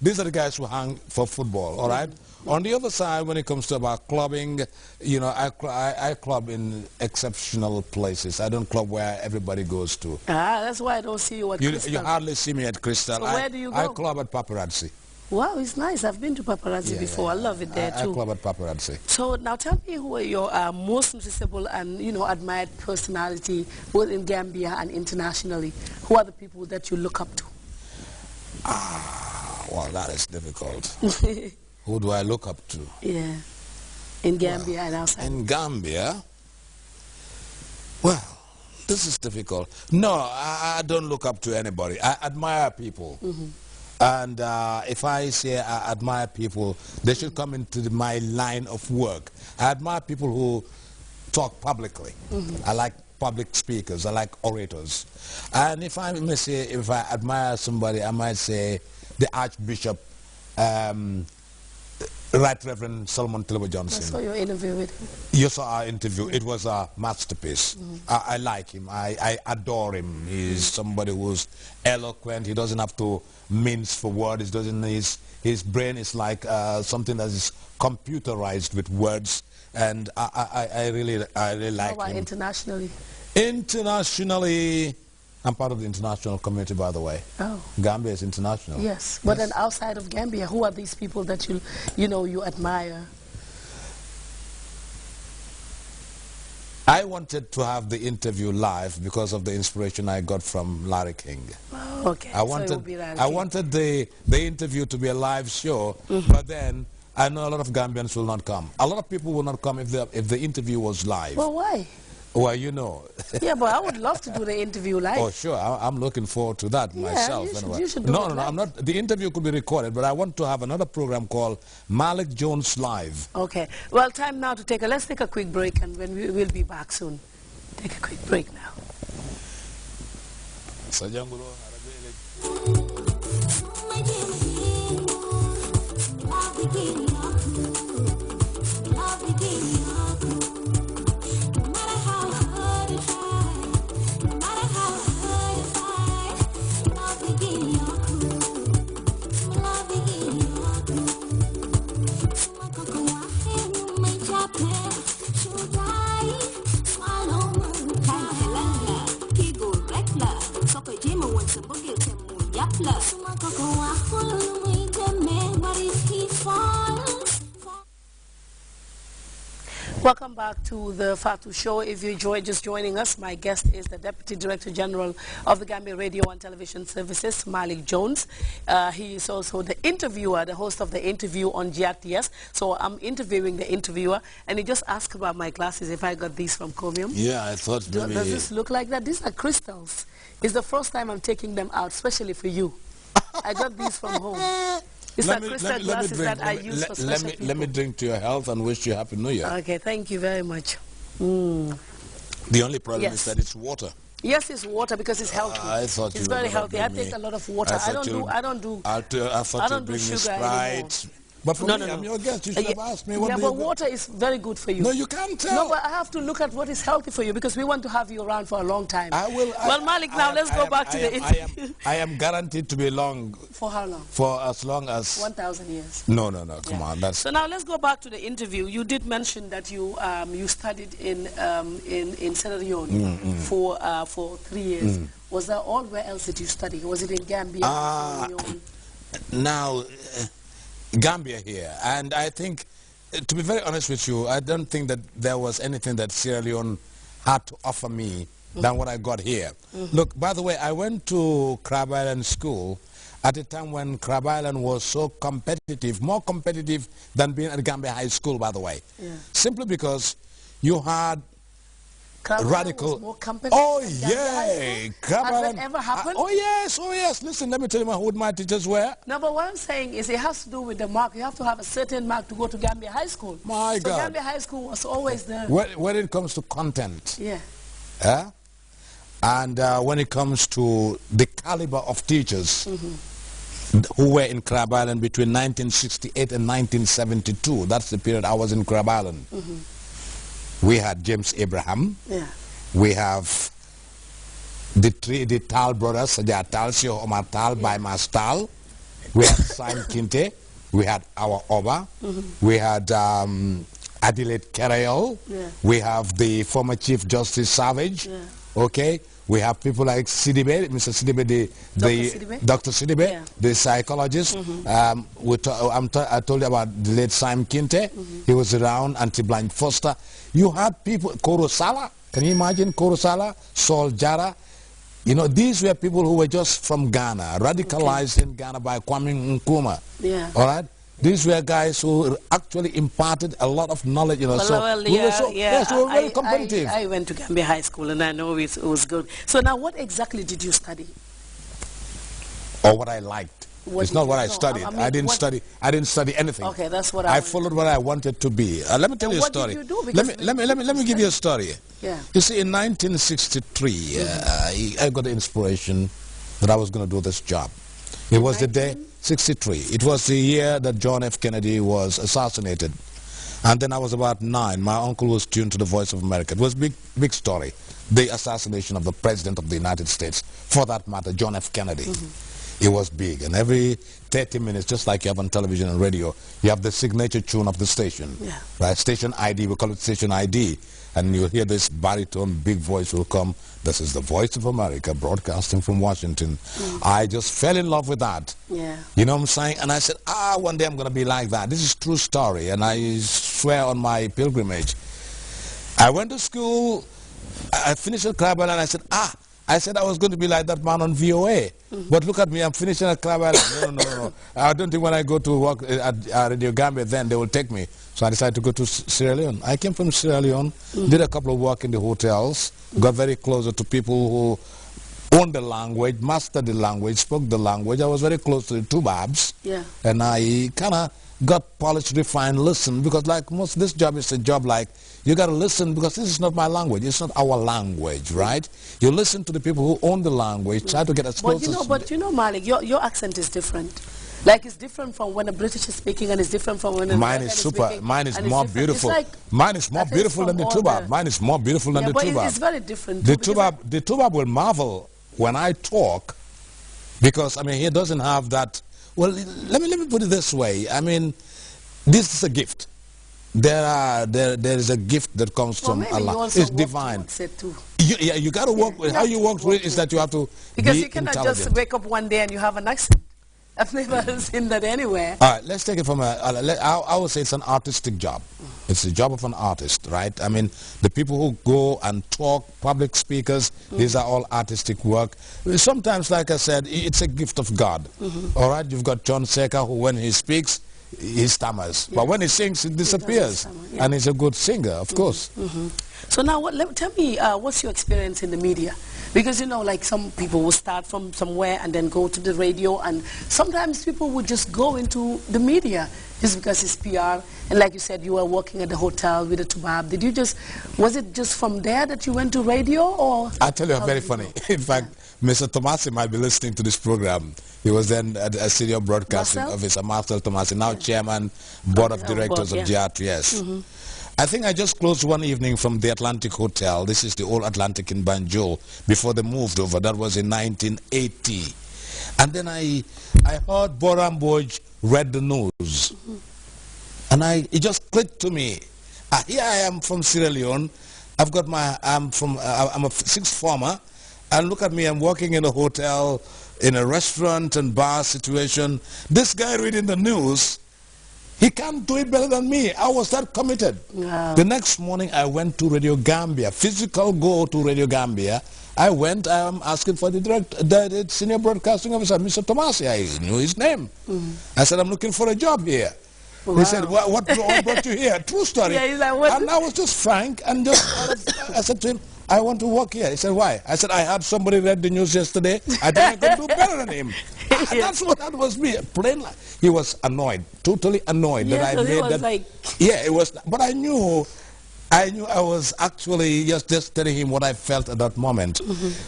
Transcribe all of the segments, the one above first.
These are the guys who hang for football, all right? On the other side, when it comes to about clubbing, you know, I club in exceptional places. I don't club where everybody goes to. Ah, that's why I don't see you at Crystal. You hardly see me at Crystal. So where do you go? I club at Paparazzi. Wow, it's nice. I've been to Paparazzi before. I love it there too. I club at Paparazzi. So now tell me who are your most noticeable and, you know, admired personality, both in Gambia and internationally. Who are the people that you look up to? Well, that is difficult. Who do I look up to? Yeah, in Gambia and outside. In Gambia? Well, this is difficult. No, I don't look up to anybody. I admire people. And if I say I admire people, they should come into my line of work. I admire people who talk publicly. I like public speakers. I like orators. And if I may say, if I admire somebody, I might say the Archbishop, Right Reverend Solomon Tilaba Johnson. I saw your interview with him. You saw our interview. It was a masterpiece. I like him. I adore him. He's somebody who's eloquent. He doesn't have to mince for words. His brain is like something that is computerized with words. And I really like him. How about internationally? Internationally, I'm part of the international community, by the way. Oh. Gambia is international. Yes, but then outside of Gambia, who are these people that you admire? I wanted to have the interview live because of the inspiration I got from Larry King. Oh, okay. I wanted the interview to be a live show, but then I know a lot of Gambians will not come. A lot of people will not come if the interview was live. Well, why? Well, you know. Yeah, but I would love to do the interview live. Oh, sure. I'm looking forward to that myself. You should do it live. I'm not. The interview could be recorded, but I want to have another program called Malik Jones Live. Okay. Well, time now to let's take a quick break, and when we'll be back soon. Take a quick break now. Welcome back to the Fatu Show. If you enjoy just joining us, my guest is the Deputy Director General of the Gambia Radio and Television Services, Malik Jones. He is also the interviewer, the host of the interview on GRTS. So I'm interviewing the interviewer, and he just asked about my glasses, if I got these from Comium. Yeah, I thought maybe... Does this look like that? These are crystals. It's the first time I'm taking them out, especially for you. I got these from home. It's a crystal glasses that I use for special people. Let me drink to your health and wish you Happy New Year. Okay, thank you very much. The only problem is that it's water. Yes, it's water because it's healthy. I thought it's very healthy. I take a lot of water. I don't do sugar anymore. But for me, I'm your guest. You should have asked me. Yeah, but water is very good for you. No, you can't tell. No, but I have to look at what is healthy for you because we want to have you around for a long time. I will. Well, Malik, now let's go back to the interview. I am guaranteed to be long. For how long? For as long as... 1,000 years. No, come on. That's... So now let's go back to the interview. You did mention that you studied in Sierra Leone for 3 years. Was that all? Where else did you study? Was it in Gambia? Sierra Leone? Now... Gambia here, and I think, to be very honest with you, I don't think that there was anything that Sierra Leone had to offer me than what I got here. Look, by the way, I went to Crab Island School at a time when Crab Island was so competitive, more competitive than being at Gambia High School, by the way. Simply because you had radical. More competitive. Oh yeah, Has that ever happened? Oh yes. Listen, let me tell you who my teachers were. No, but what I'm saying is it has to do with the mark. You have to have a certain mark to go to Gambia High School. My God. So Gambia High School was always there. When it comes to content. Yeah. And when it comes to the caliber of teachers who were in Crab Island between 1968 and 1972, that's the period I was in Crab Island. We had James Abraham. We have the Tal brothers, they are Tal, Sio Omar Tal, Baimas Tal. We had Sam Kinte. We had our Oba. We had Adelaide Carayol. Yeah. We have the former Chief Justice Savage. Yeah. Okay. We have people like Sidibe, Mr. Sidibe, Dr. Sidibe, the psychologist. I told you about the late Sam Kinte. He was around, Auntie Blanche Foster. You had people, Korosala. Can you imagine Korosala, Saul Jara? You know, these were people who were just from Ghana, radicalized in Ghana by Kwame Nkrumah. Yeah. All right? These were guys who actually imparted a lot of knowledge, you know. We were very competitive. I went to Gambia High School, and I know it was good. So now, what exactly did you study? Or what I liked. It's not what I studied. I didn't study anything. Okay, that's what I followed what I wanted to be. Let me tell you a story. What did you do? Let me give you a story. Yeah. You see, in 1963, I got the inspiration that I was going to do this job. It was the day, 63. It was the year that John F. Kennedy was assassinated. And then I was about 9. My uncle was tuned to the Voice of America. It was a big story. The assassination of the President of the United States. For that matter, John F. Kennedy. It was big. And every 30 minutes, just like you have on television and radio, you have the signature tune of the station. Yeah. Right? Station ID, we call it station ID. And you'll hear this baritone, big voice will come. This is the Voice of America, broadcasting from Washington. I just fell in love with that. Yeah. You know what I'm saying? And I said, one day I'm going to be like that. This is a true story. And I swear on my pilgrimage. I went to school. I finished at Crab Island, and I said, I said I was going to be like that man on VOA. But look at me, I'm finishing at Crab Island. No. I don't think when I go to work at Radio Gambia, then they will take me. So I decided to go to Sierra Leone. I came from Sierra Leone, did a couple of work in the hotels, got very closer to people who owned the language, mastered the language, spoke the language. I was very close to the Tubabs. Yeah. And I kind of got polished, refined, listened, because like most, this job is a job like, you got to listen because this is not my language. It's not our language, right? You listen to the people who own the language, try to get as close as... But you know, Malik, your accent is different. Like it's different from when a British is speaking, and it's different from when mine is super. Speaking, mine is more beautiful. Like, mine is more beautiful than the Tubab. Mine is more beautiful than the Tubab. But it's very different. The Tubab will marvel when I talk, because I mean he doesn't have that. Well, let me put it this way. I mean, this is a gift. There is a gift that comes from Allah. It's divine. You got to work with how you work with it is that you have to because you cannot just wake up one day and you have an accent. I've never seen that anywhere. All right, let's take it from I would say it's an artistic job. It's the job of an artist, right? I mean, the people who go and talk, public speakers, these are all artistic work. Sometimes, like I said, it's a gift of God. All right, you've got John Secker, who when he speaks, he stammers. But when he sings, it disappears. And he's a good singer, of course. So now, tell me, what's your experience in the media? Because, you know, like some people will start from somewhere and then go to the radio, and sometimes people would just go into the media just because it's PR. And like you said, you were working at the hotel with the Tubab. Did you was it just from there that you went to radio, or? I'll tell you, very funny. In fact, Mr. Tomasi might be listening to this program. He was then at a senior broadcasting officer, Marcel Tomasi, now chairman, board of directors of GRTS. I think I just closed one evening from the Atlantic Hotel. This is the old Atlantic in Banjul, before they moved over. That was in 1980. And then I heard Boram Boj read the news. And it just clicked to me. Here I am from Sierra Leone. I'm a sixth former. And look at me, I'm working in a hotel, in a restaurant and bar situation. This guy reading the news, he can't do it better than me. I was that committed. Wow. The next morning, I went to Radio Gambia, physical go to Radio Gambia. I went, I'm asking for the senior broadcasting officer, Mr. Tomasi. I knew his name. I said, I'm looking for a job here. Wow. He said, what brought you here? True story. Yeah, he's like, what? And I was just frank, and I said to him, I want to work here. He said, why? I said, I had somebody read the news yesterday. I think I could do better than him. That's what that was me. Plain like. He was annoyed, totally annoyed that I made that. Like... Yeah, it was. But I knew I was actually just telling him what I felt at that moment.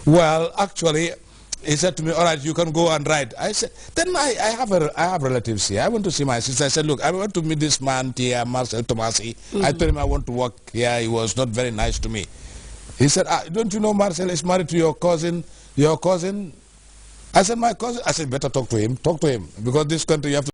Well, actually, he said to me, all right, you can go and write. I said, then I have relatives here. I went to see my sister. I said, look, I want to meet this man here, Marcel Tomasi. I told him I want to work here. He was not very nice to me. He said, don't you know Marcel is married to your cousin? Your cousin? I said, my cousin, I said, better talk to him, because this country you have to